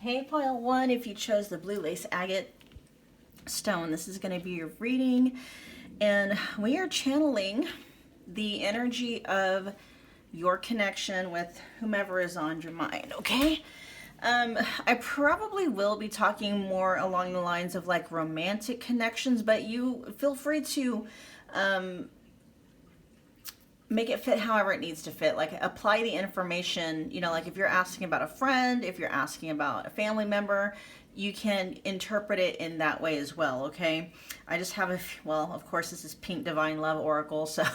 Hey, pile one, if you chose the blue lace agate stone, this is going to be your reading, and we are channeling the energy of your connection with whomever is on your mind, okay? I probably will be talking more along the lines of like romantic connections, but you feel free to make it fit however it needs to fit. Like apply the information, like if you're asking about a friend, if you're asking about a family member, you can interpret it in that way as well, okay? I just have well, of course, this is Pink Divine Love Oracle, so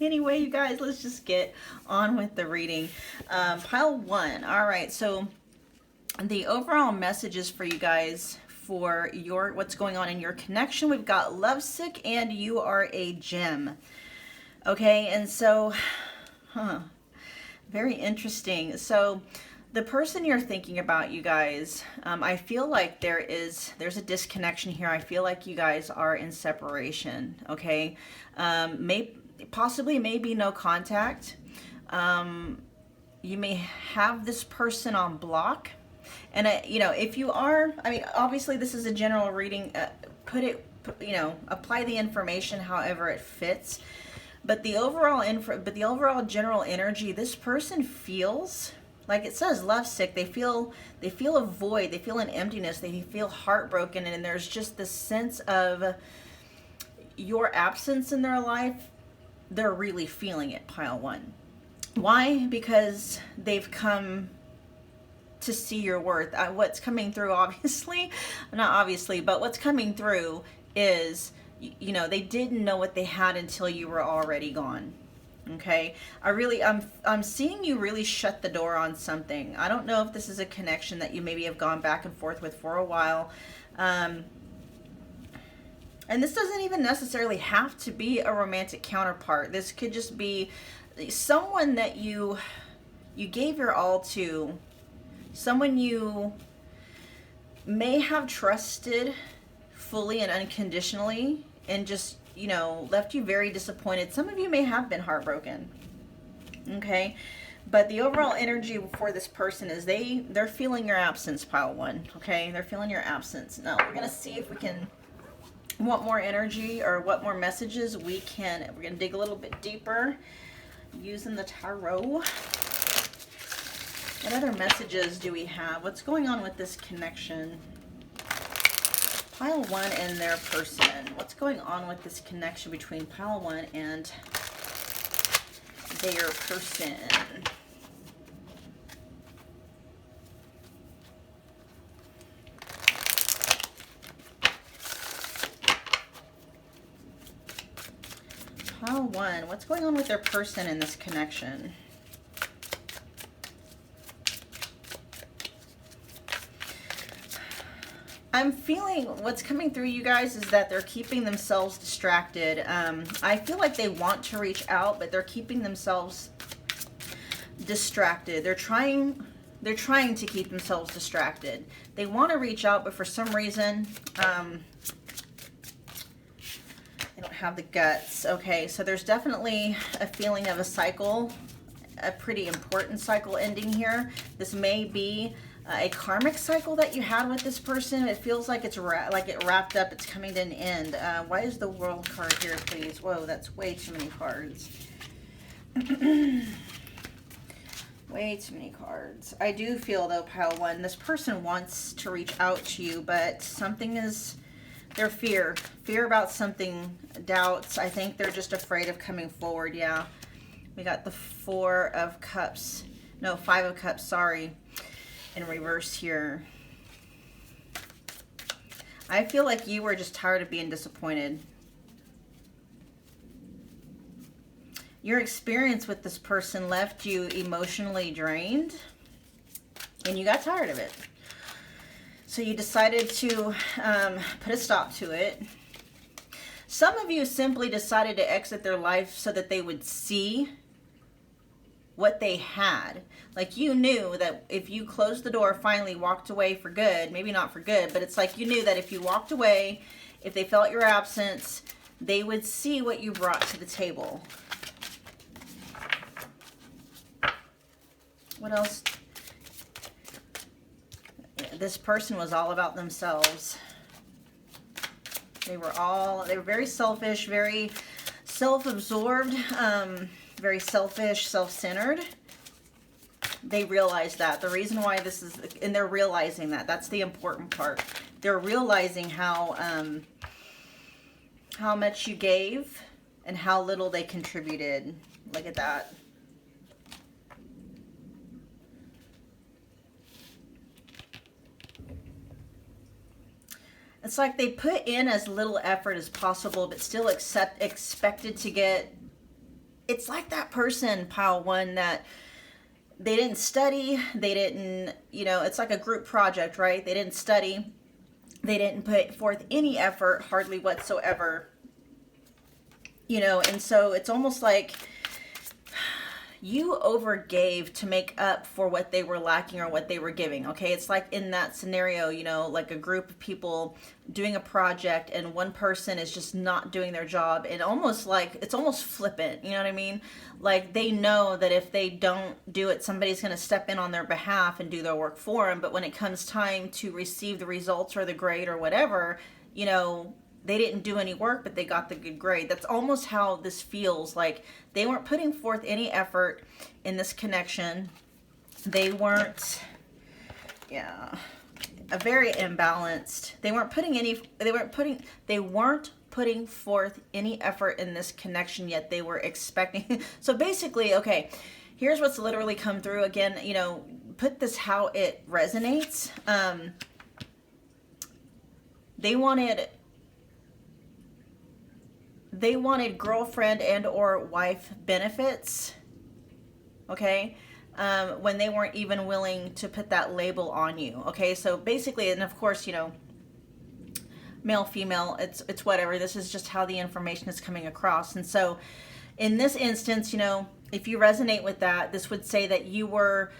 anyway, you guys, let's just get on with the reading. Pile one. All right, so the overall messages for you guys for what's going on in your connection. We've got lovesick and you are a gem. Okay, and so, very interesting. So the person you're thinking about, you guys, I feel like there's a disconnection here. I feel like you guys are in separation, okay? Possibly maybe no contact. You may have this person on block. And, if you are, obviously this is a general reading. Apply the information however it fits. But the overall general energy, this person feels, like it says, lovesick. They feel a void. They feel an emptiness. They feel heartbroken, and there's just this sense of your absence in their life. They're really feeling it, pile one. Why? Because they've come to see your worth. What's coming through, not obviously, but what's coming through is, they didn't know what they had until you were already gone. Okay, I'm seeing you really shut the door on something. I don't know if this is a connection that you maybe have gone back and forth with for a while. And this doesn't even necessarily have to be a romantic counterpart. This could just be someone that you gave your all to, someone you may have trusted fully and unconditionally, and just, left you very disappointed. Some of you may have been heartbroken, okay? But the overall energy for this person is they're feeling your absence, pile one, okay? They're feeling your absence. Now, we're going to see if we can, what more energy or what more messages we're going to dig a little bit deeper using the tarot. What other messages do we have? What's going on with this connection? Pile one and their person. What's going on with this connection between pile one and their person? Pile one. What's going on with their person in this connection? I'm feeling what's coming through, you guys, is that they're keeping themselves distracted. I feel like they want to reach out, but they're keeping themselves distracted. They're trying to keep themselves distracted. They want to reach out, but for some reason, they don't have the guts. Okay, so there's definitely a feeling of a cycle, a pretty important cycle ending here. This may be a karmic cycle that you had with this person. It feels like it wrapped up. It's coming to an end. Why is the World card here, please? Whoa, that's way too many cards. Way too many cards. I do feel, though, pile one, this person wants to reach out to you, but something is, their fear about something, doubts. I think they're just afraid of coming forward. Yeah, we got the 5 of Cups, sorry, in reverse here. I feel like you were just tired of being disappointed. Your experience with this person left you emotionally drained, and you got tired of it. So you decided to put a stop to it. Some of you simply decided to exit their life so that they would see what they had. Like, you knew that if you closed the door, finally walked away for good, maybe not for good, but it's like you knew that if you walked away, if they felt your absence, they would see what you brought to the table. What else? this person was all about themselves. They were very selfish, very self-absorbed, very selfish, self-centered. They realize that. The reason why this is, and they're realizing that. That's the important part. They're realizing how much you gave and how little they contributed. Look at that. It's like they put in as little effort as possible, but still expected to get. It's like that person, pile one, that they didn't study. They didn't, it's like a group project, right? They didn't study. They didn't put forth any effort, hardly whatsoever. And so it's almost like you overgave to make up for what they were lacking or what they were giving, okay? It's like in that scenario, like a group of people doing a project and one person is just not doing their job, and it's almost flippant, you know what I mean? Like they know that if they don't do it, somebody's going to step in on their behalf and do their work for them, but when it comes time to receive the results or the grade or whatever, they didn't do any work, but they got the good grade. That's almost how this feels. Like they weren't putting forth any effort in this connection. They weren't, very imbalanced. They weren't putting forth any effort in this connection, yet they were expecting. So basically, okay, here's what's literally come through again, put this how it resonates. They wanted girlfriend and or wife benefits, okay, when they weren't even willing to put that label on you, okay? So basically, and of course, male, female, it's whatever. This is just how the information is coming across. And so in this instance, if you resonate with that, this would say that you were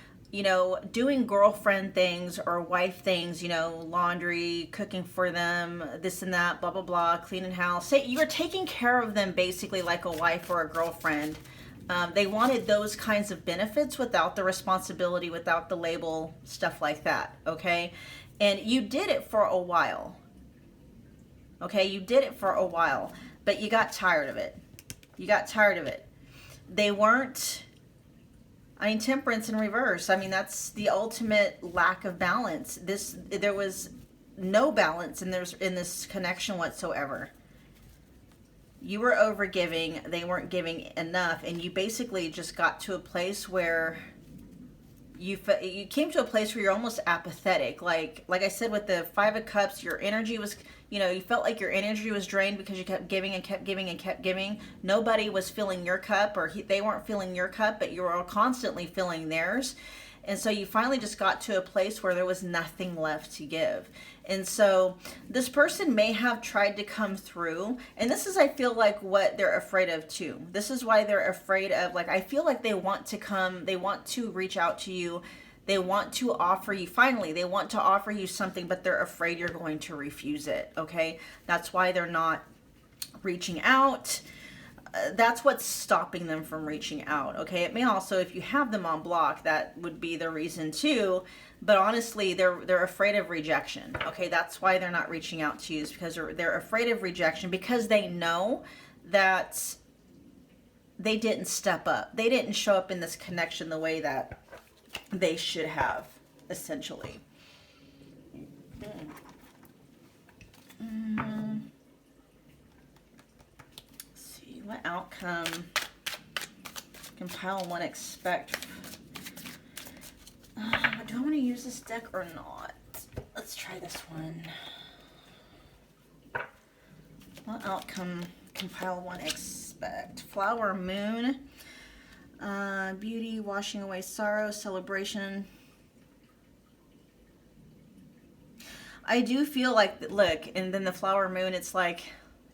doing girlfriend things or wife things, laundry, cooking for them, this and that, blah, blah, blah, cleaning house. Say you were taking care of them basically like a wife or a girlfriend. They wanted those kinds of benefits without the responsibility, without the label, stuff like that, okay? And you did it for a while, okay? You did it for a while, but you got tired of it. They weren't... temperance in reverse. That's the ultimate lack of balance. There was no balance in this connection whatsoever. You were overgiving, they weren't giving enough, and you basically just got to a place where you came to a place where you're almost apathetic. Like I said with the Five of Cups, your energy was, you felt like your energy was drained because you kept giving and kept giving and kept giving. Nobody was filling your cup, or they weren't filling your cup, but you were constantly filling theirs. And so you finally just got to a place where there was nothing left to give. And so this person may have tried to come through, and this is, I feel like, what they're afraid of too. This is why they're afraid of, I feel like they want to reach out to you. They want to offer you, they want to offer you something, but they're afraid you're going to refuse it, okay? That's why they're not reaching out. That's what's stopping them from reaching out, okay? It may also, if you have them on block, that would be the reason too, but honestly, they're afraid of rejection, okay? That's why they're not reaching out to you, is because they're afraid of rejection, because they know that they didn't step up. They didn't show up in this connection the way that they should have, essentially. What outcome can pile one expect? Do I want to use this deck or not? Let's try this one. What outcome can pile one expect? Flower moon, beauty, washing away sorrow, celebration. I do feel like, look, and then the flower moon, it's like,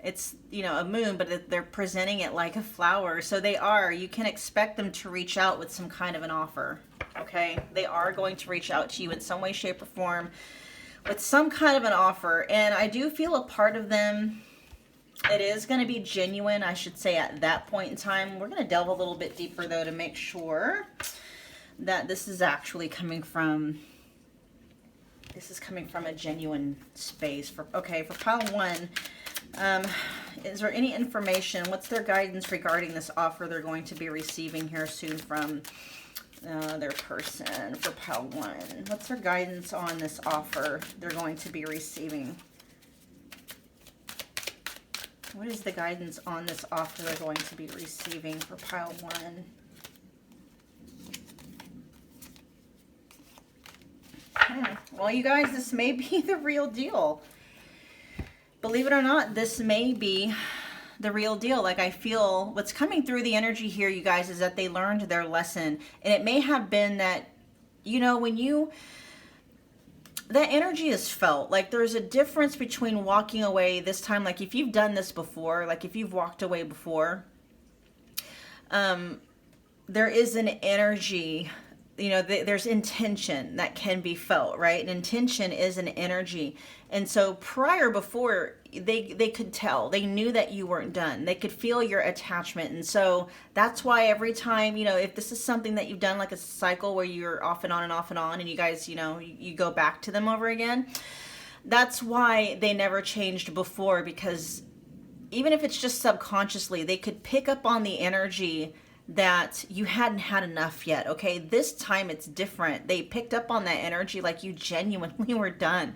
it's, a moon, but they're presenting it like a flower. So you can expect them to reach out with some kind of an offer, okay? They are going to reach out to you in some way, shape, or form with some kind of an offer. And I do feel a part of them, it is going to be genuine, I should say, at that point in time. We're going to delve a little bit deeper, though, to make sure that this is actually coming from This is coming from a genuine space. Okay, for pile 1, is there any information? What's their guidance regarding this offer they're going to be receiving here soon from their person for pile 1? What's their guidance on this offer they're going to be receiving? What is the guidance on this offer they're going to be receiving for pile 1? Well, you guys, this may be the real deal. Believe it or not, this may be the real deal. Like, I feel what's coming through the energy here, you guys, is that they learned their lesson. And it may have been that, you know, when you, that energy is felt. Like, there's a difference between walking away this time. Like, if you've done this before, like if you've walked away before, there is an energy, you know, there's intention that can be felt, right? And intention is an energy. And so before, they could tell, they knew that you weren't done. They could feel your attachment. And so that's why every time, you know, if this is something that you've done, like a cycle where you're off and on and off and on, and you guys, you know, you go back to them over again, that's why they never changed before, because even if it's just subconsciously, they could pick up on the energy that you hadn't had enough yet. Okay, this time it's different. They picked up on that energy, like you genuinely were done.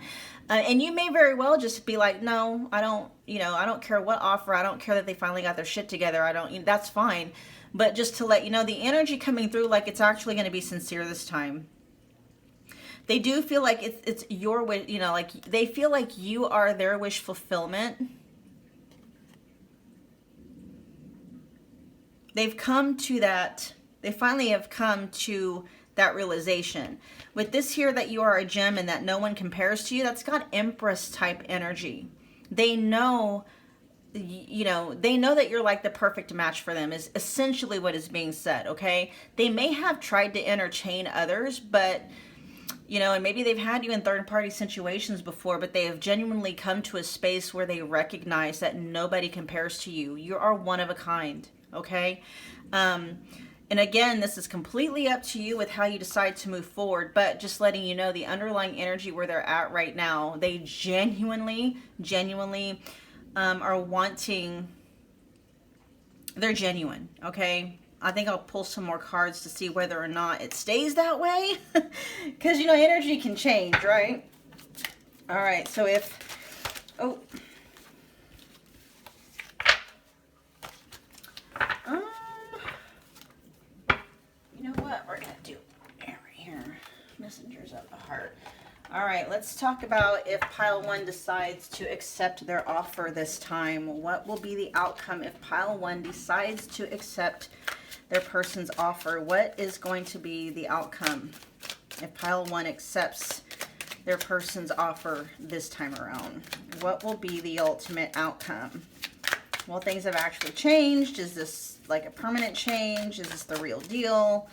And you may very well just be like, no, I don't, you know, I don't care what offer. I don't care that they finally got their shit together. I don't, that's fine. But just to let you know, the energy coming through, like it's actually going to be sincere this time. They do feel like it's your wish, you know, like they feel like you are their wish fulfillment. They've come to that, they finally have come to that realization. With this here, that you are a gem and that no one compares to you, that's got Empress type energy. They know, you know, they know that you're like the perfect match for them, is essentially what is being said, okay? They may have tried to entertain others, but, you know, and maybe they've had you in third-party situations before, but they have genuinely come to a space where they recognize that nobody compares to you. You are one of a kind. Okay. And again, this is completely up to you with how you decide to move forward, but just letting you know the underlying energy where they're at right now, they genuinely are wanting, they're genuine. Okay. I think I'll pull some more cards to see whether or not it stays that way. Cause you know, energy can change, right? All right. So if, oh, you know what we're gonna do right here, messengers of the heart. All right, let's talk about if pile 1 decides to accept their offer this time. What will be the outcome if pile 1 decides to accept their person's offer? What is going to be the outcome if pile 1 accepts their person's offer this time around? What will be the ultimate outcome? Well, things have actually changed. Is this like a permanent change? Is this the real deal?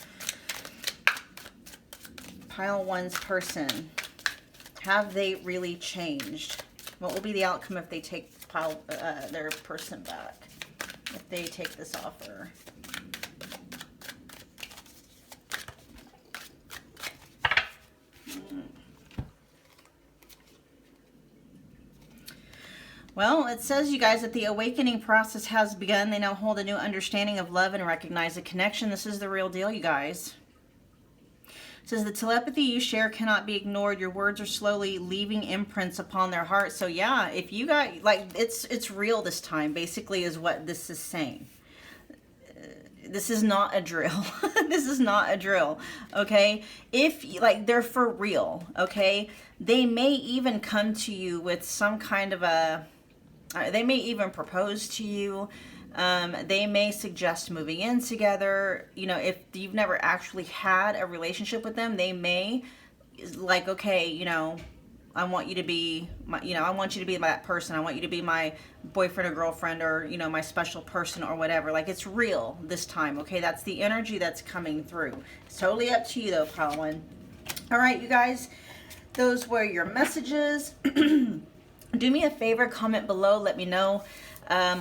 Pile 1's person. Have they really changed? What will be the outcome if they take their person back? If they take this offer? Well, it says, you guys, that the awakening process has begun. They now hold a new understanding of love and recognize a connection. This is the real deal, you guys. It says the telepathy you share cannot be ignored. Your words are slowly leaving imprints upon their heart. So yeah, if you got, like, it's real this time, basically, is what this is saying. This is not a drill. This is not a drill, okay? If, like, they're for real, okay? They may even come to you with some kind of a, they may even propose to you. They may suggest moving in together. You know, if you've never actually had a relationship with them, they may, like, okay, you know, I want you to be my, you know, I want you to be that person. I want you to be my boyfriend or girlfriend, or, you know, my special person or whatever. Like, it's real this time, okay? That's the energy that's coming through. It's totally up to you, though, pile 1. All right, you guys, those were your messages. Do me a favor, comment below. Let me know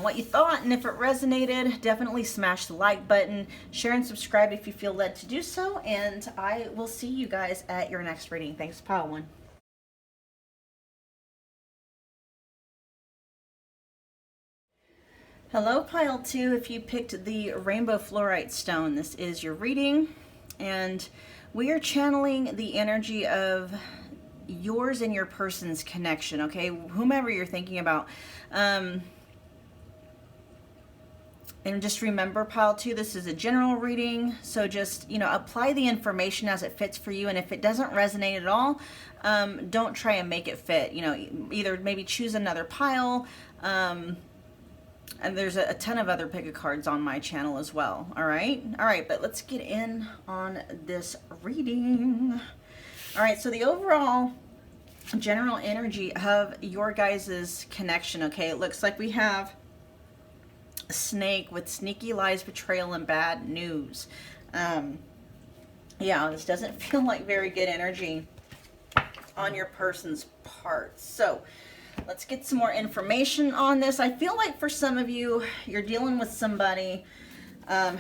what you thought, and if it resonated, definitely smash the like button. Share and subscribe if you feel led to do so, and I will see you guys at your next reading. Thanks, pile 1. Hello, pile 2. If you picked the rainbow fluorite stone, this is your reading, and we are channeling the energy of yours and your person's connection, okay? Whomever you're thinking about. And just remember, pile 2, this is a general reading, so just, apply the information as it fits for you, and if it doesn't resonate at all, don't try and make it fit. Either maybe choose another pile, and there's a ton of other pick a cards on my channel as well. All right, but let's get in on this reading. All right, so the overall general energy of your guys' connection, okay? It looks like we have a snake with sneaky lies, betrayal, and bad news. Yeah, this doesn't feel like very good energy on your person's part. So let's get some more information on this. I feel like for some of you, you're dealing with somebody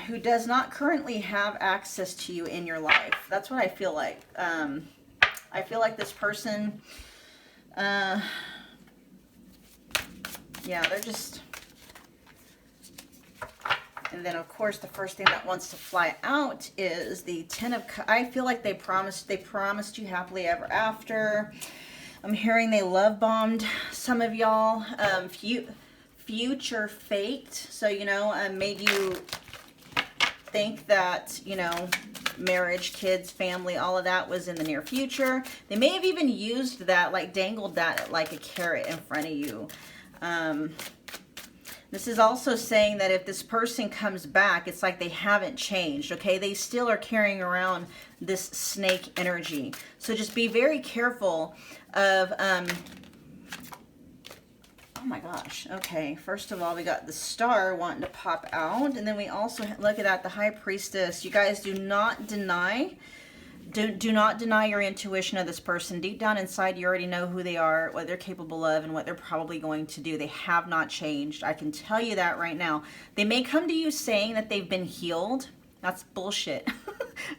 who does not currently have access to you in your life. That's what I feel like. I feel like this person, yeah, they're just... And then, of course, the first thing that wants to fly out is the Ten of Cups. I feel like they promised you happily ever after. I'm hearing they love bombed some of y'all. Future faked. So, made you think that, marriage, kids, family, all of that was in the near future. They may have even used that, like dangled that like a carrot in front of you. This is also saying that if this person comes back, it's like they haven't changed, okay? They still are carrying around this snake energy. So just be very careful of, oh my gosh, okay. First of all, we got the Star wanting to pop out, and then we also look at that, the High Priestess. You guys do not deny your intuition of this person. Deep down inside, you already know who they are, what they're capable of, and what they're probably going to do. They have not changed. I can tell you that right now. They may come to you saying that they've been healed. That's bullshit.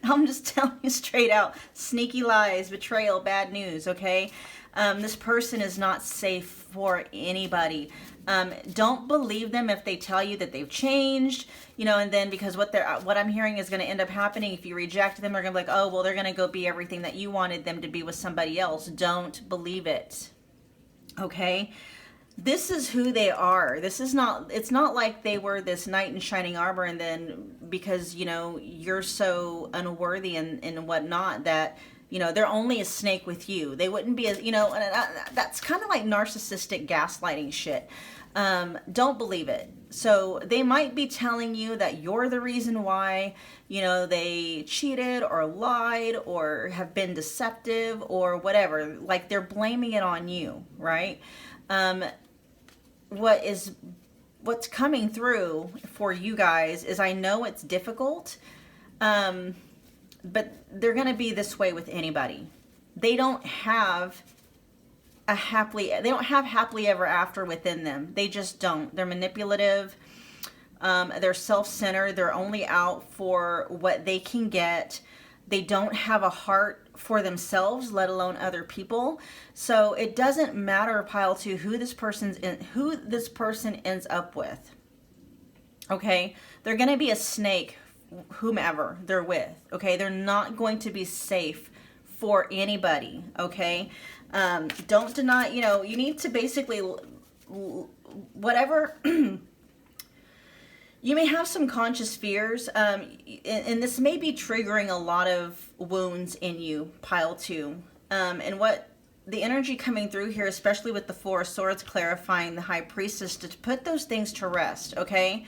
I'm just telling you straight out. Sneaky lies, betrayal, bad news, okay? This person is not safe for anybody. Don't believe them if they tell you that they've changed, and then because what I'm hearing is going to end up happening, if you reject them, they're going to be like, oh, well, they're going to go be everything that you wanted them to be with somebody else. Don't believe it. Okay? This is who they are. It's not like they were this knight in shining armor, and then because, you're so unworthy and whatnot that, they're only a snake with you. They wouldn't be and that's kind of like narcissistic gaslighting shit. Don't believe it. So they might be telling you that you're the reason why, they cheated or lied or have been deceptive or whatever. Like they're blaming it on you, right? What's coming through for you guys is, I know it's difficult, but they're going to be this way with anybody. They don't have happily ever after within them. They just don't. They're manipulative. They're self-centered. They're only out for what they can get. They don't have a heart for themselves, let alone other people. So it doesn't matter, pile 2, who this person ends up with. Okay? They're going to be a snake, whomever they're with. Okay? They're not going to be safe for anybody. Okay? Don't deny, you need to basically, whatever, you may have some conscious fears, and this may be triggering a lot of wounds in you, pile 2. And what the energy coming through here, especially with the Four of Swords clarifying the High Priestess, to put those things to rest, okay?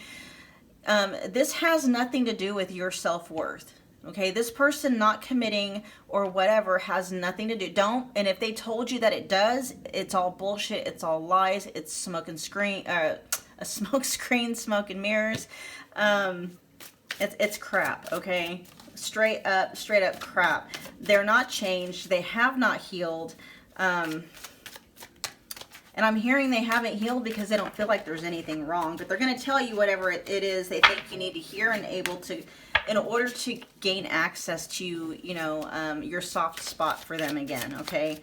This has nothing to do with your self-worth. Okay, this person not committing or whatever has nothing to do. And if they told you that it does, it's all bullshit. It's all lies. It's smoke and a smoke screen, smoke and mirrors. It's crap. Okay, straight up crap. They're not changed. They have not healed. And I'm hearing they haven't healed because they don't feel like there's anything wrong. But they're going to tell you whatever it is they think you need to hear and able to, in order to gain access to, your soft spot for them again, okay?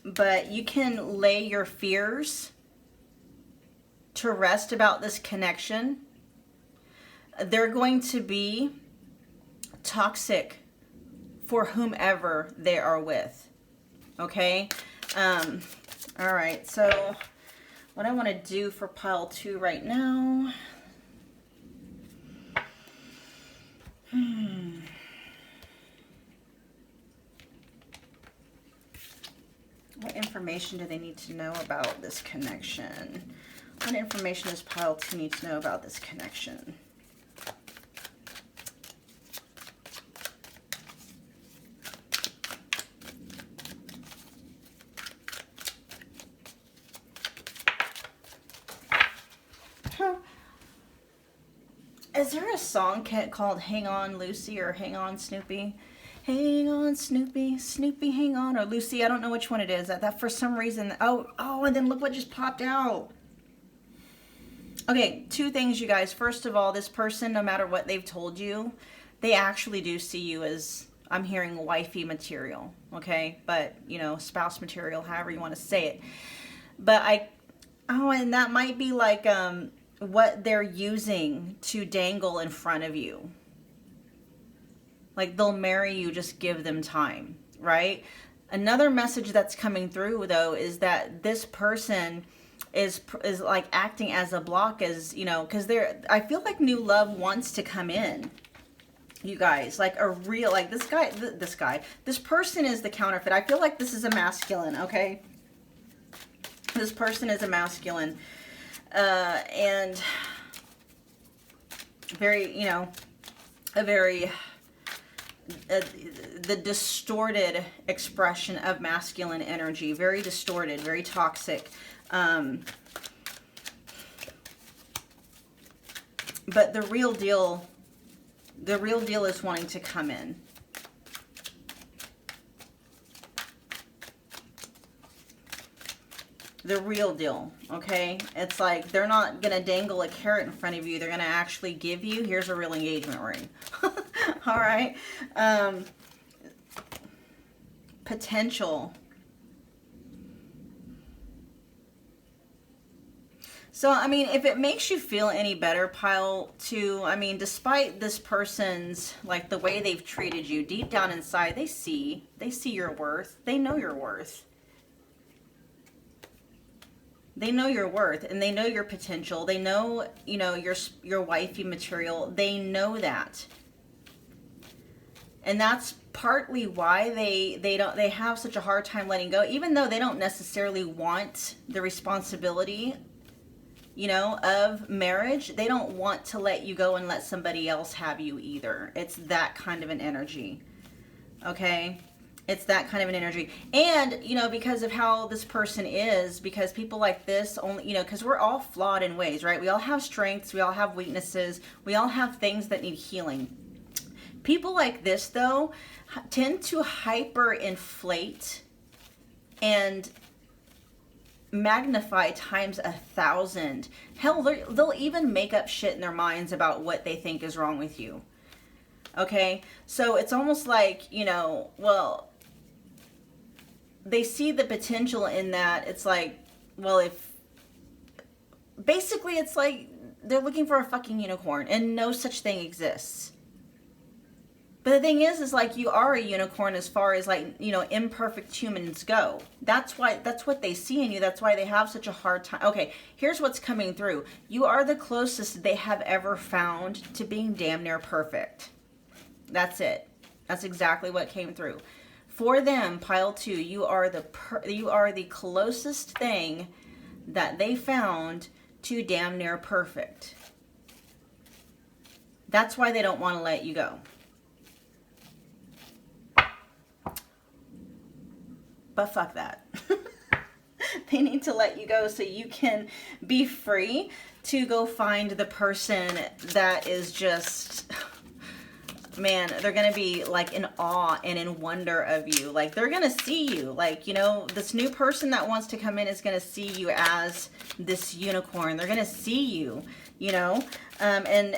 But you can lay your fears to rest about this connection. They're going to be toxic for whomever they are with. Okay? All right, so what I want to do for pile 2 right now. What information do they need to know about this connection? What information does pile 2 need to know about this connection? Is there a song called Hang On Lucy or Hang On Snoopy? Hang on Snoopy, Snoopy hang on, or Lucy, I don't know which one it is. That for some reason, oh, and then look what just popped out. Okay, 2 things, you guys. First of all, this person, no matter what they've told you, they actually do see you as, I'm hearing wifey material, okay? But, you know, spouse material, however you want to say it. But and that might be like, what they're using to dangle in front of you. Like, they'll marry you, just give them time, right? Another message that's coming through, though, is that this person is like acting as a block, as, you know, because I feel like new love wants to come in, you guys, like a real, like this person is the counterfeit. I feel like this is a masculine, okay? This person is a masculine. And very, you know, the distorted expression of masculine energy, very distorted, very toxic. But the real deal is wanting to come in. The real deal, okay? It's like they're not going to dangle a carrot in front of you. They're going to actually give you, here's a real engagement ring. All right? Potential. So, I mean, if it makes you feel any better, pile 2, I mean, despite this person's, like, the way they've treated you, deep down inside, they see your worth. They know your worth. They know your worth, and they know your potential. They know, you know, your wifey material. They know that. And that's partly why they have such a hard time letting go, even though they don't necessarily want the responsibility, you know, of marriage. They don't want to let you go and let somebody else have you either. It's that kind of an energy. Okay? It's that kind of an energy. And, you know, because of how this person is, because people like this only, you know, because we're all flawed in ways, right? We all have strengths. We all have weaknesses. We all have things that need healing. People like this, though, tend to hyperinflate and magnify times 1,000. Hell, they'll even make up shit in their minds about what they think is wrong with you. Okay? So it's almost like, you know, well, they see the potential in that. It's like, well, basically it's like they're looking for a fucking unicorn, and no such thing exists. But the thing is like, you are a unicorn as far as, like, you know, imperfect humans go. That's what they see in you. That's why they have such a hard time. Okay, here's what's coming through. You are the closest they have ever found to being damn near perfect. That's it. That's exactly what came through. For them, pile 2, you are the closest thing that they found to damn near perfect. That's why they don't want to let you go. But fuck that. They need to let you go so you can be free to go find the person that is just, man, they're going to be like in awe and in wonder of you. Like, they're going to see you. Like, you know, this new person that wants to come in is going to see you as this unicorn. They're going to see you, you know, and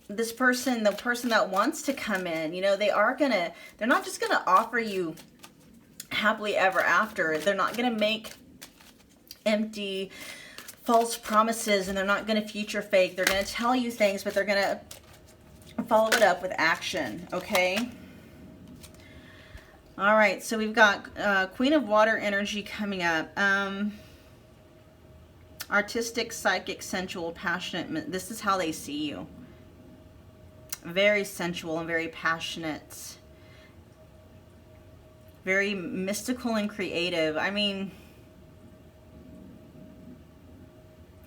this person, the person that wants to come in, you know, they're not just going to offer you happily ever after. They're not going to make empty false promises, and they're not going to future fake. They're going to tell you things, but they're going to follow it up with action, okay? All right, so we've got Queen of Water energy coming up. Artistic, psychic, sensual, passionate. This is how they see you. Very sensual and very passionate. Very mystical and creative. I mean,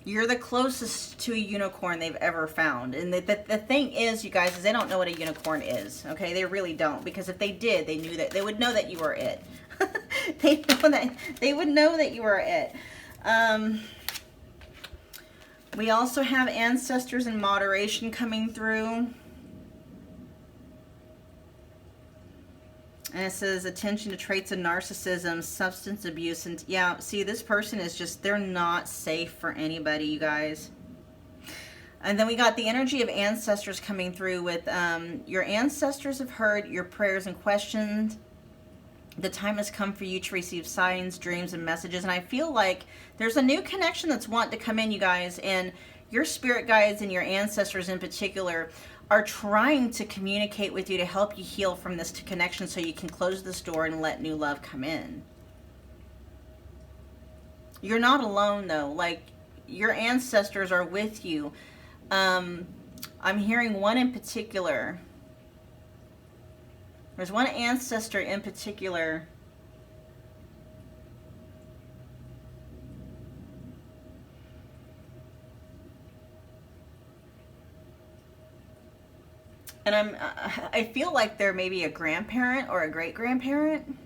you're the closest to a unicorn they've ever found. And the thing is, you guys, is they don't know what a unicorn is. Okay, they really don't. Because if they did, they knew that they would know that you were it. They would know that you were it. We also have ancestors in moderation coming through. And it says attention to traits of narcissism, substance abuse, and yeah, see, this person is just, they're not safe for anybody, you guys. And then we got the energy of ancestors coming through with your ancestors have heard your prayers and questions. The time has come for you to receive signs, dreams, and messages. And I feel like there's a new connection that's wanting to come in, you guys. And your spirit guides and your ancestors in particular are trying to communicate with you to help you heal from this connection so you can close this door and let new love come in. You're not alone, though. Like, your ancestors are with you. I'm hearing one in particular. There's one ancestor in particular. And I feel like they're maybe a grandparent or a great-grandparent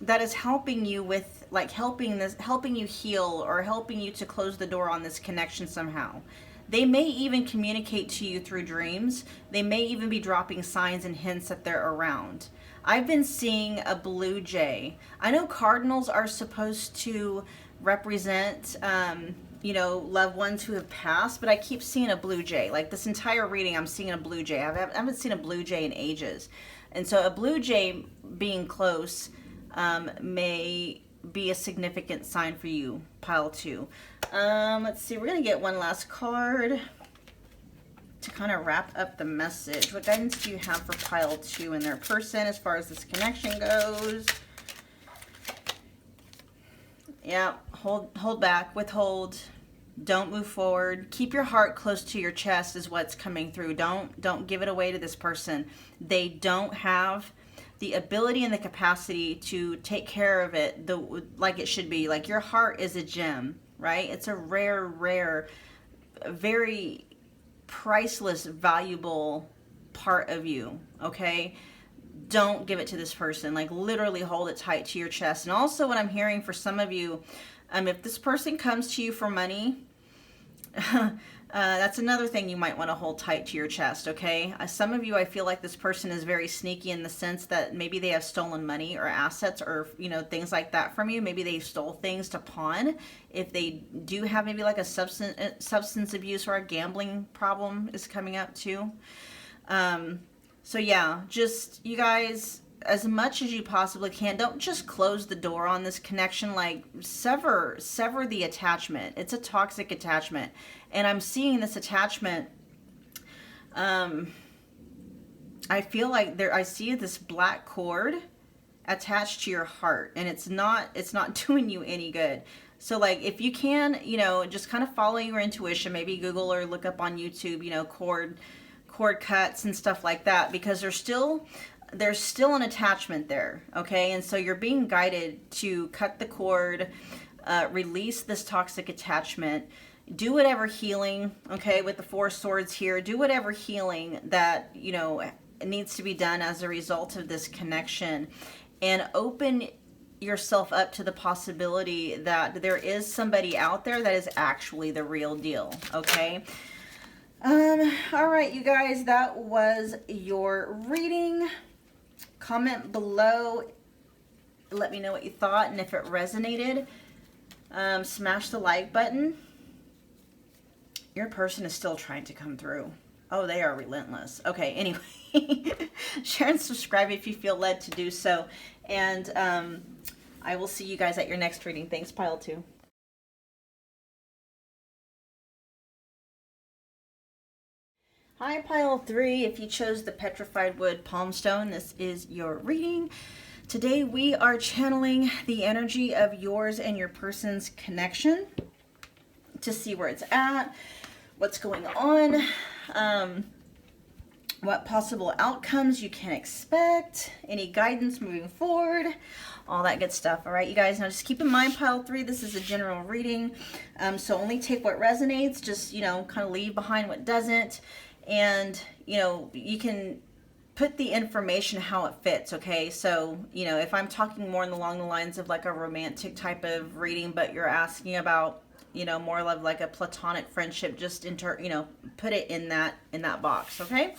that is helping you with, like, helping you heal or helping you to close the door on this connection somehow. They may even communicate to you through dreams. They may even be dropping signs and hints that they're around. I've been seeing a blue jay. I know cardinals are supposed to represent, you know, loved ones who have passed, but I keep seeing a blue jay. Like, this entire reading, I'm seeing a blue jay. I haven't seen a blue jay in ages. And so a blue jay being close may be a significant sign for you, pile 2. Let's see, we're going to get one last card to kind of wrap up the message. What guidance do you have for pile 2 and their person as far as this connection goes? Yeah, hold back, withhold. Don't move forward. Keep your heart close to your chest is what's coming through. Don't give it away to this person. They don't have the ability and the capacity to take care of it like it should be. Like, your heart is a gem, right? It's a rare, very priceless, valuable part of you, okay? Don't give it to this person. Like, literally hold it tight to your chest. And also, what I'm hearing for some of you, if this person comes to you for money, that's another thing you might want to hold tight to your chest, okay? Some of you, I feel like this person is very sneaky in the sense that maybe they have stolen money or assets or, you know, things like that from you. Maybe they stole things to pawn. If they do have maybe like a substance abuse or a gambling problem is coming up too. So yeah, just, you guys, as much as you possibly can, don't just close the door on this connection. Like, sever the attachment. It's a toxic attachment. And I'm seeing this attachment, I feel like I see this black cord attached to your heart, and it's not doing you any good. So, like, if you can, you know, just kind of follow your intuition, maybe Google or look up on YouTube, you know, cord cuts and stuff like that, because there's still an attachment there, okay? And so you're being guided to cut the cord, release this toxic attachment, do whatever healing, okay, with the 4 swords here, do whatever healing that, you know, needs to be done as a result of this connection, and open yourself up to the possibility that there is somebody out there that is actually the real deal, okay? All right, you guys, that was your reading. Comment below, let me know what you thought, and if it resonated, smash the like button. Your person is still trying to come through. Oh, they are relentless. Okay, anyway, share and subscribe if you feel led to do so, and I will see you guys at your next reading. Thanks, pile 2. Hi, pile 3. If you chose the Petrified Wood Palm Stone, this is your reading. Today we are channeling the energy of yours and your person's connection to see where it's at, what's going on, what possible outcomes you can expect, any guidance moving forward, all that good stuff. All right, you guys, now just keep in mind, pile 3, this is a general reading, so only take what resonates, just, you know, kind of leave behind what doesn't. And, you know, you can put the information how it fits, okay? So, you know, if I'm talking more along the lines of like a romantic type of reading, but you're asking about, you know, more of like a platonic friendship, just you know, put it in that box, okay?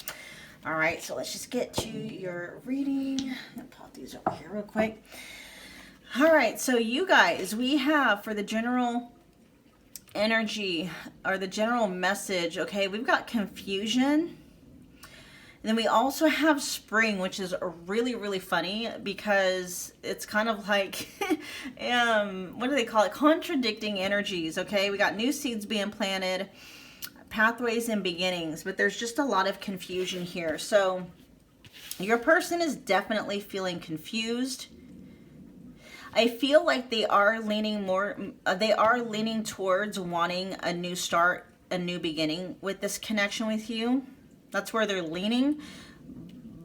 All right, so let's just get to your reading. I'm gonna pop these over here real quick. All right, so you guys, we have for the general energy or the general message, okay, we've got confusion. And then we also have spring, which is really, really funny because it's kind of like, what do they call it? Contradicting energies, okay? We got new seeds being planted, pathways and beginnings, but there's just a lot of confusion here. So your person is definitely feeling confused. I feel like they are leaning towards wanting a new start, a new beginning with this connection with you. That's where they're leaning.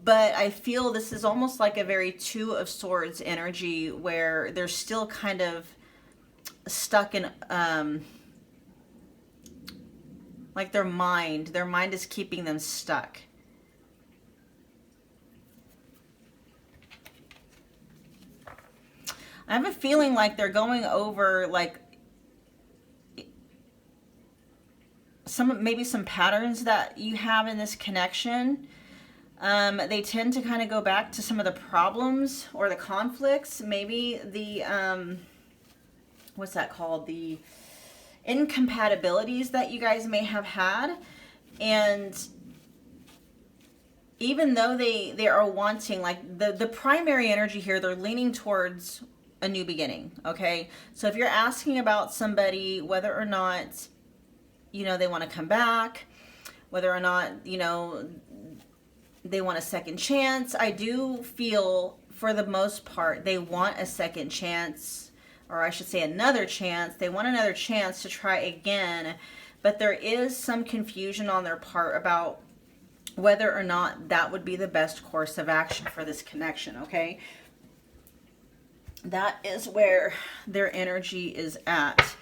But I feel this is almost like a very Two of Swords energy where they're still kind of stuck in, like their mind is keeping them stuck. I have a feeling like they're going over like maybe some patterns that you have in this connection. They tend to kind of go back to some of the problems or the conflicts, maybe the what's that called, the incompatibilities that you guys may have had. And even though they are wanting, like the primary energy here, they're leaning towards a new beginning, okay? So if you're asking about somebody, whether or not, you know, they want to come back, whether or not, you know, they want a second chance, I do feel for the most part they want a second chance, or I should say another chance. They want another chance to try again, but there is some confusion on their part about whether or not that would be the best course of action for this connection, okay? That is where their energy is at.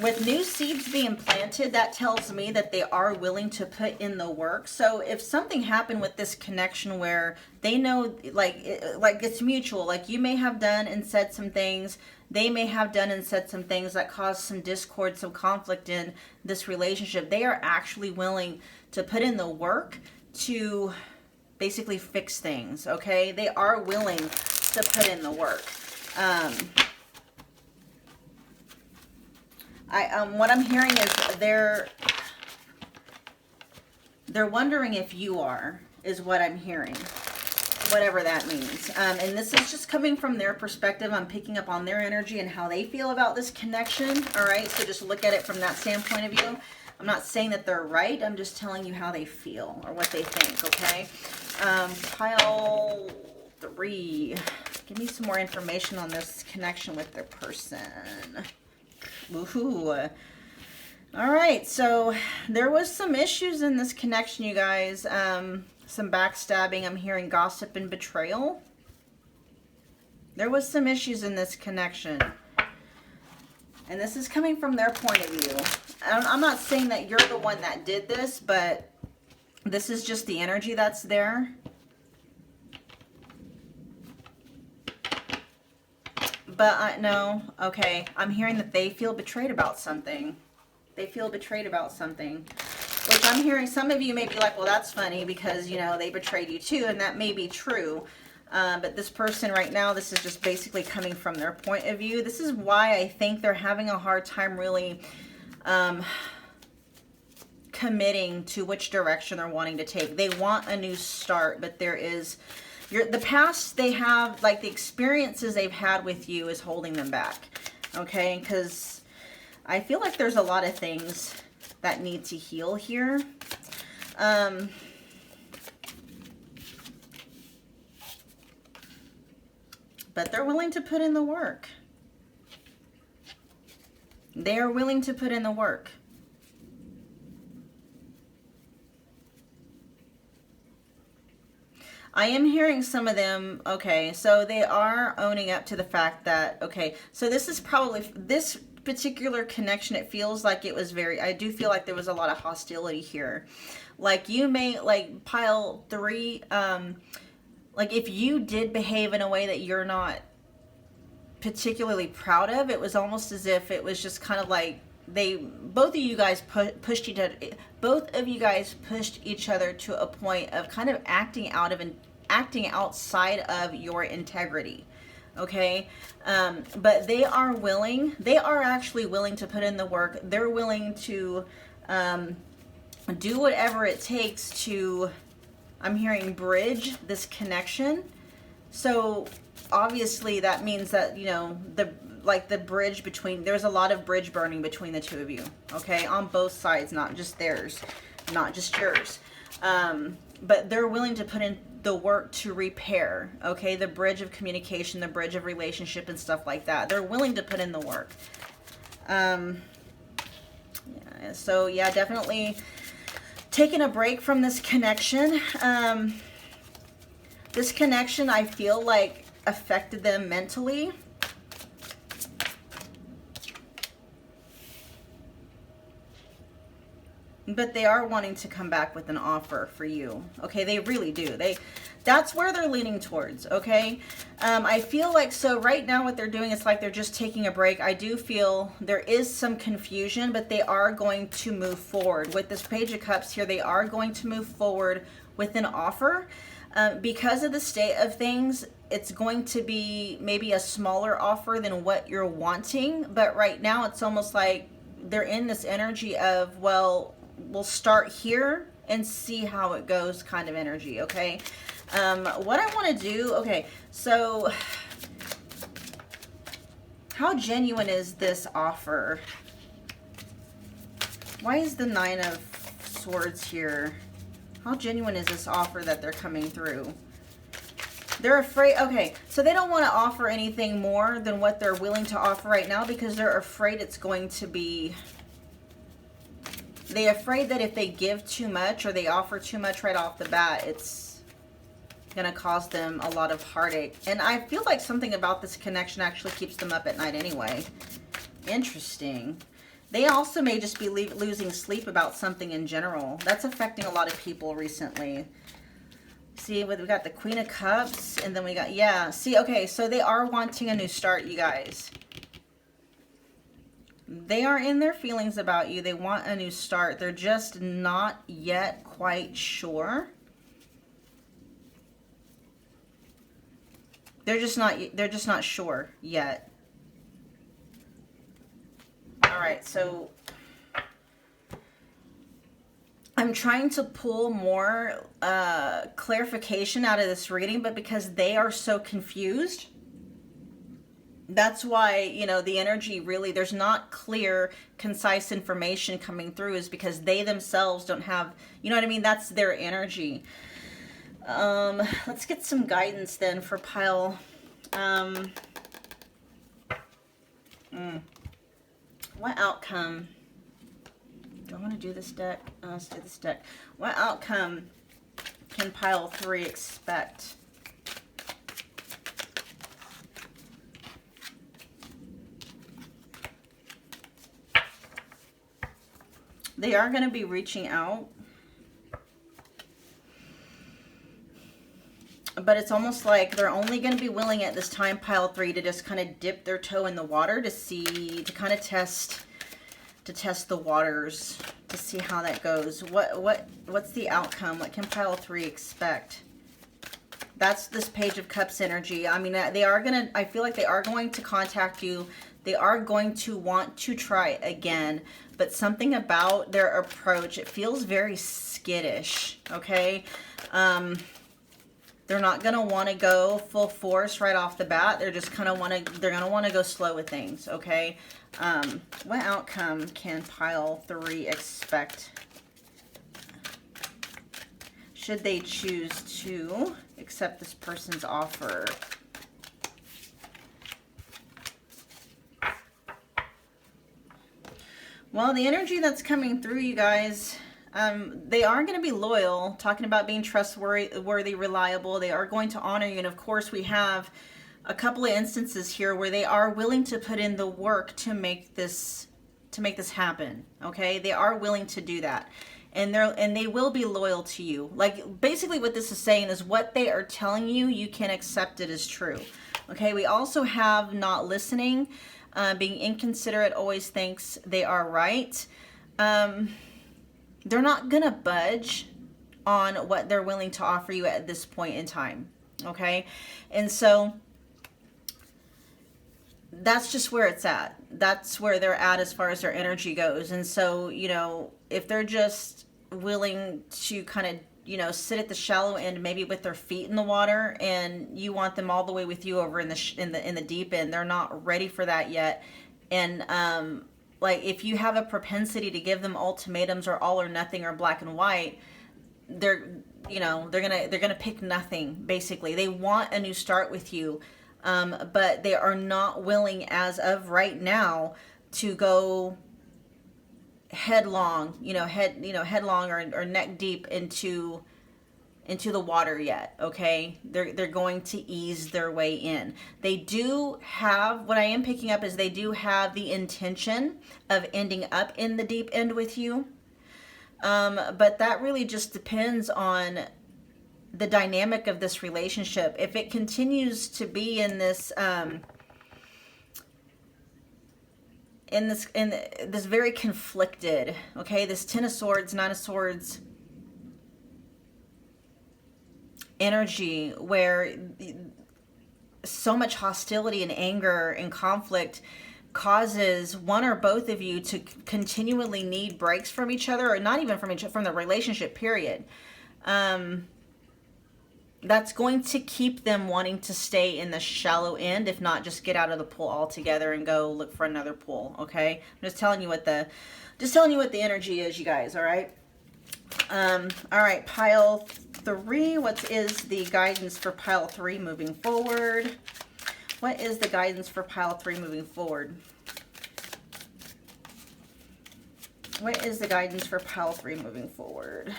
With new seeds being planted, that tells me that they are willing to put in the work. So if something happened with this connection where they know, like it's mutual, like you may have done and said some things, they may have done and said some things that caused some discord, some conflict in this relationship, they are actually willing to put in the work to basically fix things, okay? They are willing to put in the work. What I'm hearing is they're wondering if you are, is what I'm hearing, whatever that means. And this is just coming from their perspective. I'm picking up on their energy and how they feel about this connection, all right? So just look at it from that standpoint of view. I'm not saying that they're right. I'm just telling you how they feel or what they think, okay? Pile 3. Give me some more information on this connection with their person. Woohoo. All right, so there was some issues in this connection, you guys. Some backstabbing. I'm hearing gossip and betrayal. There was some issues in this connection. And this is coming from their point of view. I'm not saying that you're the one that did this, but this is just the energy that's there. But no, okay, I'm hearing that they feel betrayed about something. They feel betrayed about something. Which I'm hearing some of you may be like, well, that's funny because, you know, they betrayed you too, and that may be true. But this person right now, this is just basically coming from their point of view. This is why I think they're having a hard time really committing to which direction they're wanting to take. They want a new start, but there is... the past they have, like the experiences they've had with you is holding them back, okay? Because I feel like there's a lot of things that need to heal here. But they're willing to put in the work. They are willing to put in the work. I am hearing some of them, okay, so they are owning up to the fact that, okay, so this is probably, this particular connection, it feels like it was very, I do feel like there was a lot of hostility here. Like you may, like pile 3, like if you did behave in a way that you're not particularly proud of, it was almost as if it was just kind of like both of you guys pushed each other, both of you guys pushed each other to a point of kind of acting outside of your integrity. Okay, but they are actually willing to put in the work. They're willing to do whatever it takes to, I'm hearing, bridge this connection. So obviously that means that, you know, the bridge between, there's a lot of bridge burning between the two of you, okay, on both sides, not just theirs, not just yours, but they're willing to put in the work to repair, okay, the bridge of communication, the bridge of relationship and stuff like that. They're willing to put in the work. Yeah, so yeah, definitely taking a break from this connection. This connection, I feel like, affected them mentally. But they are wanting to come back with an offer for you. Okay, they really do. That's where they're leaning towards, okay? I feel like, so right now what they're doing is like they're just taking a break. I do feel there is some confusion, but they are going to move forward. With this Page of Cups here, they are going to move forward with an offer. Because of the state of things, it's going to be maybe a smaller offer than what you're wanting. But right now it's almost like they're in this energy of, well, we'll start here and see how it goes kind of energy, okay? What I want to do, okay, so how genuine is this offer? Why is the 9 of Swords here? How genuine is this offer that they're coming through? They're afraid, okay, so they don't want to offer anything more than what they're willing to offer right now because they're afraid it's going to be, they're afraid that if they give too much or they offer too much right off the bat, it's going to cause them a lot of heartache. And I feel like something about this connection actually keeps them up at night anyway. Interesting. They also may just be losing sleep about something in general. That's affecting a lot of people recently. See, we got the Queen of Cups, and then we got, yeah. See, okay, so they are wanting a new start, you guys. They are in their feelings about you. They want a new start. They're just not yet quite sure. They're just not sure yet. All right, so I'm trying to pull more clarification out of this reading, but because they are so confused, that's why, you know, the energy really, there's not clear, concise information coming through, is because they themselves don't have, you know what I mean? That's their energy. Let's get some guidance then for pile. What outcome? Do I want to do this deck? Let's do this deck. What outcome can pile 3 expect? They are going to be reaching out. But it's almost like they're only going to be willing at this time, pile 3, to just kind of dip their toe in the water to see, to kind of test the waters, to see how that goes. What's the outcome? What can pile 3 expect? That's this Page of Cups energy. I mean, they are going to, I feel like they are going to contact you. They are going to want to try again, but something about their approach, it feels very skittish, okay? They're not going to want to go full force right off the bat. They're just kind of they're going to want to go slow with things, okay? What outcome can pile 3 expect? Should they choose to accept this person's offer? Well, the energy that's coming through, you guys, they are going to be loyal, talking about being trustworthy, reliable. They are going to honor you. And of course, we have a couple of instances here where they are willing to put in the work to make this happen. Okay, they are willing to do that, and they will be loyal to you. Like, basically what this is saying is what they are telling you, you can accept it as true. Okay, we also have not listening, being inconsiderate, always thinks they are right. They're not gonna budge on what they're willing to offer you at this point in time. Okay, and so that's just where it's at. That's where they're at as far as their energy goes. And so, you know, if they're just willing to kind of, you know, sit at the shallow end, maybe with their feet in the water, and you want them all the way with you over in the deep end, they're not ready for that yet. And like, if you have a propensity to give them ultimatums or all or nothing or black and white, they're gonna pick nothing. Basically, they want a new start with you. But they are not willing, as of right now, to go headlong, headlong or neck deep into the water yet. Okay, they're going to ease their way in. They do have, what I am picking up is they do have the intention of ending up in the deep end with you. But that really just depends on the dynamic of this relationship. If it continues to be in this very conflicted, okay, this 10 of Swords, 9 of Swords energy, where so much hostility and anger and conflict causes one or both of you to continually need breaks from each other, or not even from the relationship, period. That's going to keep them wanting to stay in the shallow end, if not just get out of the pool altogether and go look for another pool. Okay, I'm just telling you what the energy is, you guys. All right. All right, pile 3. What is the guidance for pile 3 moving forward? What is the guidance for pile 3 moving forward? What is the guidance for pile 3 moving forward?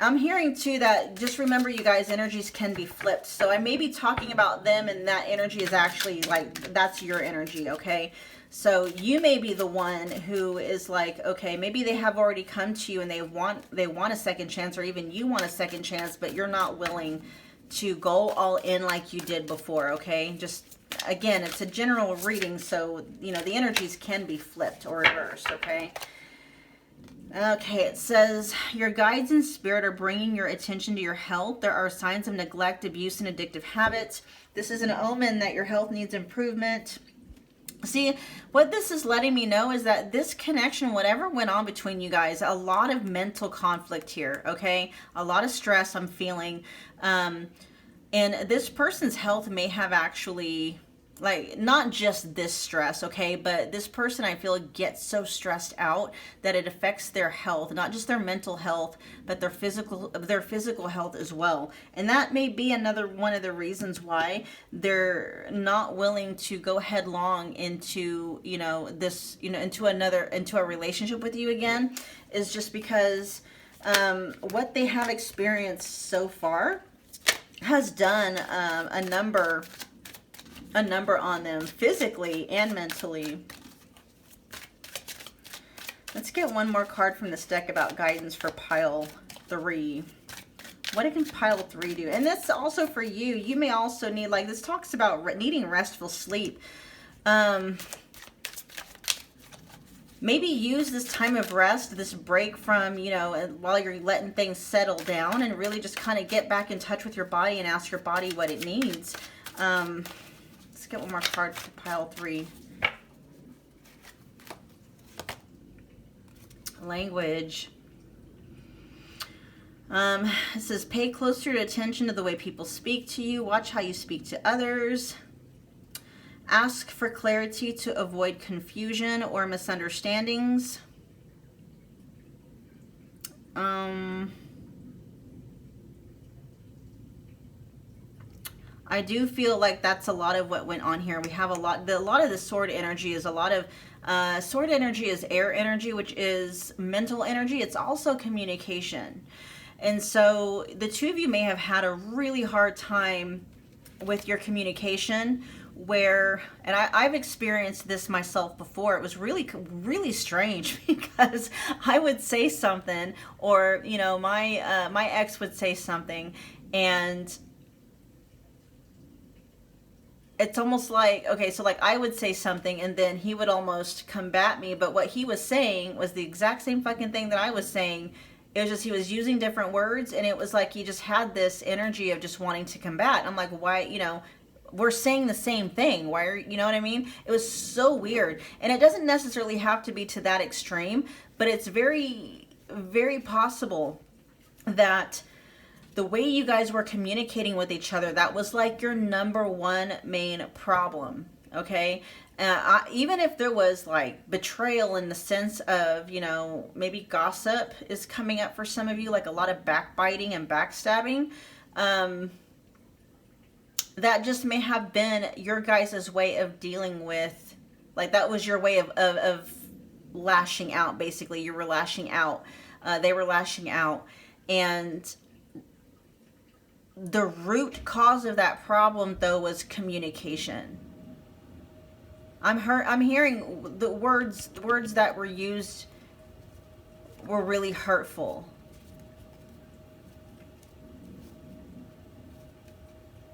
I'm hearing too that, just remember, you guys, energies can be flipped. So I may be talking about them, and that energy is actually like, that's your energy, okay? So you may be the one who is like, okay, maybe they have already come to you and they want a second chance, or even you want a second chance, but you're not willing to go all in like you did before, okay? Just, again, it's a general reading, so, you know, the energies can be flipped or reversed, okay? Okay, it says, your guides and spirit are bringing your attention to your health. There are signs of neglect, abuse, and addictive habits. This is an omen that your health needs improvement. See, what this is letting me know is that this connection, whatever went on between you guys, a lot of mental conflict here, okay? A lot of stress I'm feeling. And this person's health may have actually, like, not just this stress, okay, but this person, I feel, gets so stressed out that it affects their health, not just their mental health, but their physical health as well. And that may be another one of the reasons why they're not willing to go headlong into, you know, this, you know, into a relationship with you again, is just because what they have experienced so far has done a number on them, physically and mentally. Let's get one more card from this deck about guidance for pile 3. What can pile 3 do? And that's also for you. You may also need, like, this talks about needing restful sleep. Maybe use this time of rest, this break from, you know, while you're letting things settle down, and really just kind of get back in touch with your body and ask your body what it needs. Let's get one more card for pile 3. Language. It says, pay closer attention to the way people speak to you. Watch how you speak to others. Ask for clarity to avoid confusion or misunderstandings. I do feel like that's a lot of what went on here. We have a lot of the sword energy is a lot of, sword energy is air energy, which is mental energy. It's also communication. And so the two of you may have had a really hard time with your communication where, and I've experienced this myself before. It was really, really strange because I would say something, or, you know, my ex would say something, and it's almost like, okay, so like I would say something and then he would almost combat me, but what he was saying was the exact same fucking thing that I was saying. It was just, he was using different words, and it was like he just had this energy of just wanting to combat. I'm like, why, you know, we're saying the same thing. Why are, you know what I mean? It was so weird. And it doesn't necessarily have to be to that extreme, but it's very, very possible that the way you guys were communicating with each other, that was like your number one main problem, okay? Even if there was like betrayal in the sense of, you know, maybe gossip is coming up for some of you, like a lot of backbiting and backstabbing, that just may have been your guys' way of dealing with, like that was your way of lashing out, basically. You were lashing out. They were lashing out. And the root cause of that problem, though, was communication. I'm hearing the words that were used were really hurtful.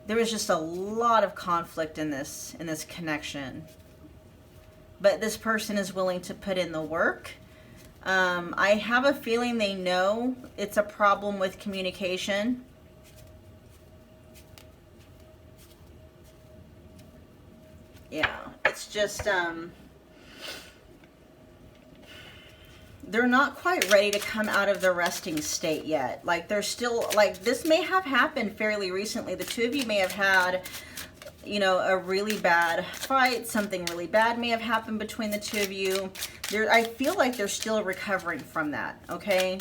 There was just a lot of conflict in this connection. But this person is willing to put in the work. I have a feeling they know it's a problem with communication. Yeah, it's just, they're not quite ready to come out of the resting state yet. Like, they're still, like, this may have happened fairly recently. The two of you may have had, you know, a really bad fight. Something really bad may have happened between the two of you. I feel like they're still recovering from that, okay?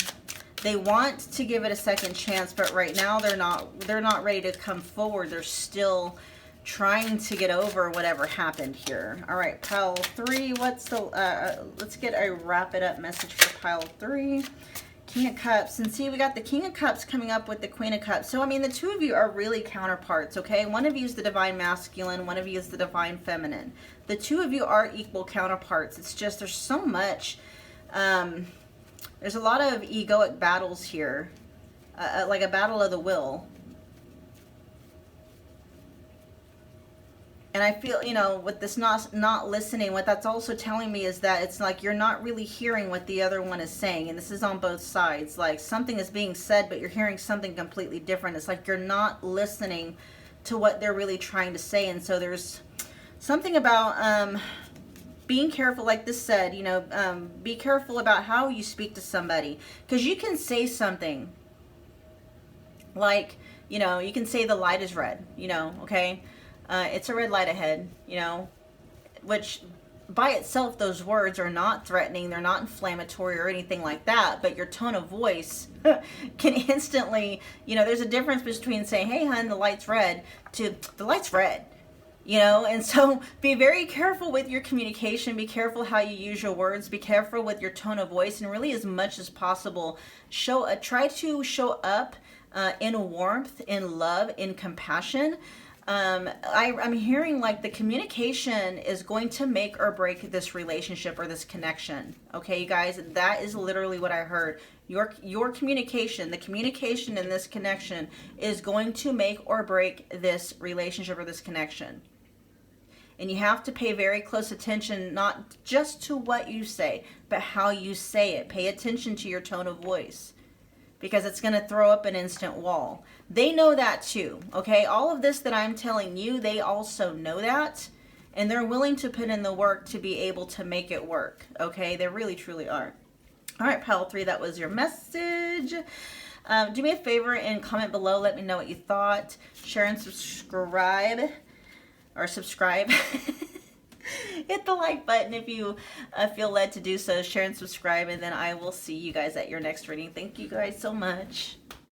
They want to give it a second chance, but right now they're not ready to come forward. They're still trying to get over whatever happened here. All right, pile 3, what's the, let's get a wrap it up message for pile 3. King of Cups, and see, we got the King of Cups coming up with the Queen of Cups. So, I mean, the two of you are really counterparts, okay? One of you is the Divine Masculine, one of you is the Divine Feminine. The two of you are equal counterparts. It's just, there's so much, there's a lot of egoic battles here, like a battle of the will. And I feel, you know, with this not listening, what that's also telling me is that it's like you're not really hearing what the other one is saying. And this is on both sides. Like, something is being said, but you're hearing something completely different. It's like you're not listening to what they're really trying to say. And so there's something about being careful, like this said, you know, be careful about how you speak to somebody. Because you can say something like, you know, you can say the light is red, you know, okay? It's a red light ahead, you know, which by itself, those words are not threatening. They're not inflammatory or anything like that. But your tone of voice can instantly, you know, there's a difference between saying, hey, hun, the light's red, to the light's red, you know. And so be very careful with your communication. Be careful how you use your words. Be careful with your tone of voice. And really, as much as possible, try to show up in warmth, in love, in compassion. I'm hearing like the communication is going to make or break this relationship or this connection. Okay, you guys, that is literally what I heard. Your communication, the communication in this connection is going to make or break this relationship or this connection. And you have to pay very close attention, not just to what you say, but how you say it. Pay attention to your tone of voice, because it's going to throw up an instant wall. They know that too, okay? All of this that I'm telling you, they also know that, and they're willing to put in the work to be able to make it work, okay? They really, truly are. All right, pile 3, that was your message. Do me a favor and comment below. Let me know what you thought. Share and subscribe. Or subscribe. Hit the like button if you feel led to do so. Share and subscribe, and then I will see you guys at your next reading. Thank you guys so much.